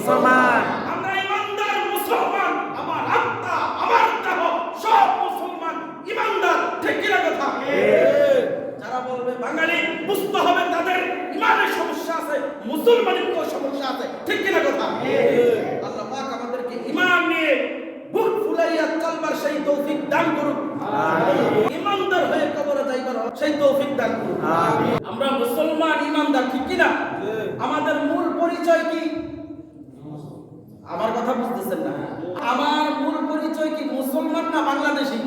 মুসলমান। আমরা ইমানদার মুসলমান। আমার আত্মা আমার দেহ সব মুসলমান ইমানদার। ঠিক কি না কথা? যারা বলবে বাঙালি, বুঝতে হবে তাদের ইমানের সমস্যা আছে, মুসলমানিত্ব সমস্যা আছে। ঠিক কি না কথা? আল্লাহ পাক আমাদেরকে ইমান নিয়ে বুক ফুলাইয়া চলবার সেই তৌফিক দান করুক। আমিন। ইমানদার হয়ে কবরে যাইবার সেই তৌফিক দান করুক। আমিন। আমরা মুসলমান ইমানদার, ঠিক কি না? আমাদের মূল পরিচয় কি? আমার কথা বুঝতেছেন না? আমার মূল পরিচয় কি মুসলমান না বাংলাদেশী?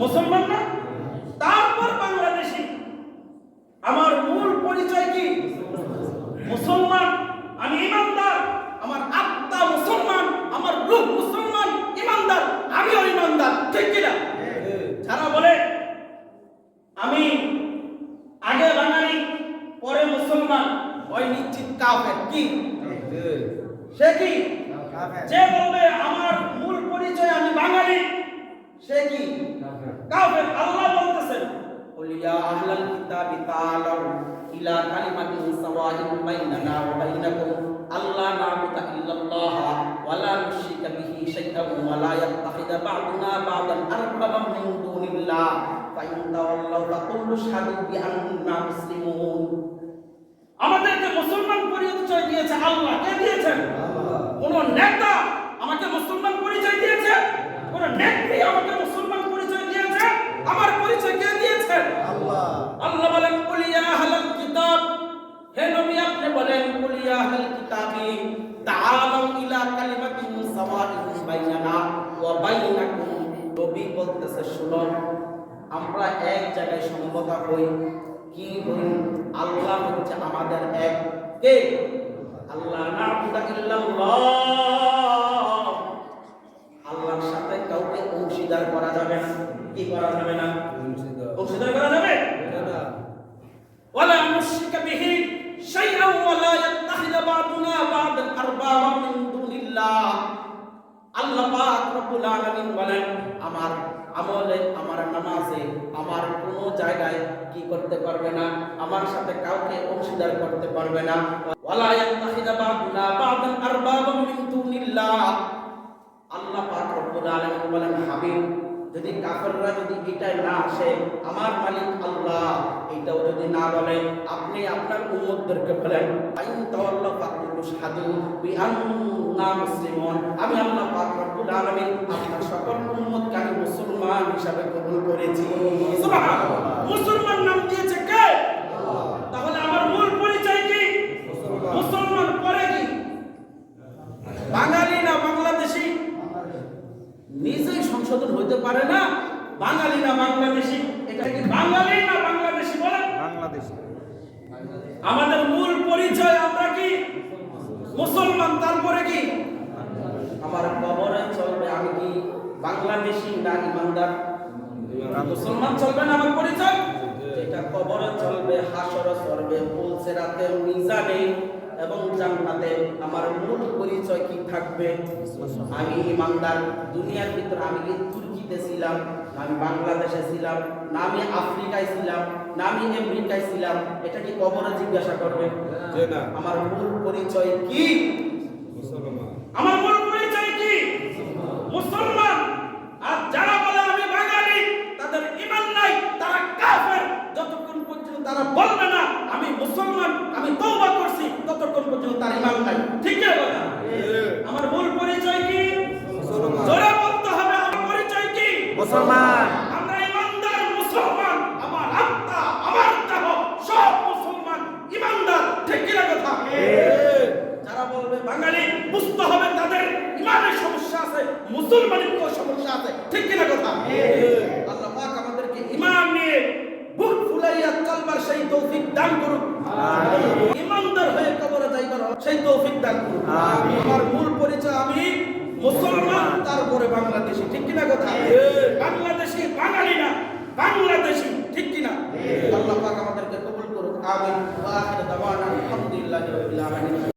মুসলমান না, তারপর বাংলাদেশী। আমার মূল পরিচয় কি? মুসলমান। আমি ইমানদার, আমার আত্মা মুসলমান, আমার রূহ মুসলমান, ইমানদার, আমিও ইমানদার। ঠিক কি না? যারা বলে আমি আগে বাঙালি পরে মুসলমান, ওই নিশ্চিত কাফের। কি সে? কি যে বলবে আমার মূল পরিচয় আমি বাঙালি, সে কি কাফের। আল্লাহ বলতেছেন কুলিয়া আহলাল কিতাবি তাআলাউ ইলা কালিমাতিন সাওয়াইন বাইনানা ওয়া বাইনাকুম আল্লা না'বুদা ইল্লাল্লাহ ওয়া লা নুশরিকা বিহি শাইআন ওয়া লা ইয়াত্তাখিযা বা'দুনা বা'দান আরবাবাম মিন দুনিল্লাহ ফা ইন তাওয়াল্লাউ ফাকুলু আশহাদু বিআন্না মুসলিমুন। আমাদেরকে মুসলমান পরিচয় দিয়েছে আল্লাহ। কে দিয়েছেন? কোন নেতা আমাকে মুসলমান পরিচয় দিয়েছে? কোন নেত্রী আমাকে মুসলমান পরিচয় দিয়েছে? আমার পরিচয় কে দিয়েছে? আল্লাহ। আল্লাহ বলেন কুলিয়া আহলাল কিতাব, হে নবী আপনি বলেন কুলিয়া আহলাল কিতাবি তাআলাউ ইলা কালিমাতিন সাওয়াইন বাইনানা ওয়া বাইনাকুম। নবী বলতেছে শুনো, আমরা এক জায়গায় সমবেত হই। কি হই? আল্লাহ হচ্ছে আমাদের এক। কে? আল্লাহ না'বুদা ইল্লাল্লাহ। আল্লাহর সাথে কাউকে অংশীদার করা যাবে না। কি করা যাবে না? অংশীদার করা যাবে না। ওয়ালা নুশরিকা বিহি শাইআন ওয়া লা ইয়াত্তাখিযা বা'দুনা বা'দান আরবাবাম মিন দুনিল্লাহ। আল্লাহ পাক রব্বুল আলামিন বলেন আমার আমলে, আমার নামাজে, আমার কোনো জায়গায় কি করতে পারবে না, আমার সাথে কাউকে অংশীদার করতে পারবে না। ওয়ালা ইয়াত্তাখিযা বা'দুনা বা'দান আরবাবাম মিন দুনিল্লাহ। আল্লাহ পাক রব্বুল আলামিন বলেন হাবিব, যদি কাফেররা যদি এটা না আসে, আমার মালিক আল্লাহ এটাও যদি না বলে, আপনি আপনার উম্মতদেরকে বলেন আইন তাওয়াল্লাহ ফাকুলু আশহাদু বিআন্না মুসলিমুন। আমি আল্লাহ পাক রব্বুল আলামিন আপনার সকল উম্মতকে আমি মুসলমান হিসাবে কবুল করেছি। সুবহানাল্লাহ। মুসলমান নাম দিয়েছে কে? আল্লাহ। তাহলে আমার মূল পরিচয় কি? মুসলমান। পরে কি? বাঙালি না বাংলাদেশী? নিজেই সংশোধন হইতে পারে না। বাঙালি না বাংলাদেশী? এটা কি বাঙালি না বাংলাদেশী? বলেন। বাংলাদেশী। আমাদের মূল পরিচয় আমরা কি? মুসলমান। তারপরে কি? আমার কবরে চলবে আমি কি বাংলাদেশী না ইমানদার? মুসলমান চলবে না আমার পরিচয়? এটা কবরে চলবে, হাসরে চলবে, পুলসিরাতে, মিজানে এবং জান্নাতে আমার মূল পরিচয় কি থাকবে? আমি ইমানদার। দুনিয়ার ভিতরে আমি কি তুর্কিতে ছিলাম, না আমি বাংলাদেশে ছিলাম, না আমি আফ্রিকায় ছিলাম, না আমি আমেরিকায় ছিলাম, এটা কি কবরে জিজ্ঞাসা করবে? না। আমার মূল পরিচয় কি? মুসলমান। আমার মূল পরিচয় কি? মুসলমান। আর যারা বলে আমি বাঙালি, তাদের ঈমান নাই, তারা কাফের। যতক্ষণ পর্যন্ত তারা বলবে না আমি মুসলমান, আমি তওবা করছি, ততক্ষণ পর্যন্ত তার ঈমান নাই। ঠিক আছে কথা? আমার মূল পরিচয় কি? মুসলমান। জোরে বলতে হবে আমার পরিচয় কি? মুসলমান। আমরা ইমানদার মুসলমান। আমার আত্মা আমার দেহ সব মুসলমান ইমানদার। ঠিক কি না কথা? যারা বলবে বাঙালি, বুঝতে হবে তাদের ইমানের সমস্যা আছে, মুসলমানিত্ব সমস্যা আছে। ঠিক কি না কথা? আল্লাহ পাক আমাদেরকে ইমান নিয়ে বুক ফুলাইয়া চলবার সেই তৌফিক দান করুক। আমিন। ইমানদার হয়ে কবরে যাইবার সেই তৌফিক দান করুক। আমিন। আমার মূল পরিচয় আমি মুসলমান, তারপরে বাংলাদেশী। ঠিক কি না কথা? বাংলাদেশী বাঙালি না, বাংলাদেশী। ঠিক কি না? আল্লাহ পাক আমাদেরকে কবুল করুক। আমিন। ওয়া আখিরু দাওয়ানা আলহামদুলিল্লাহি রাব্বিল আলামিন।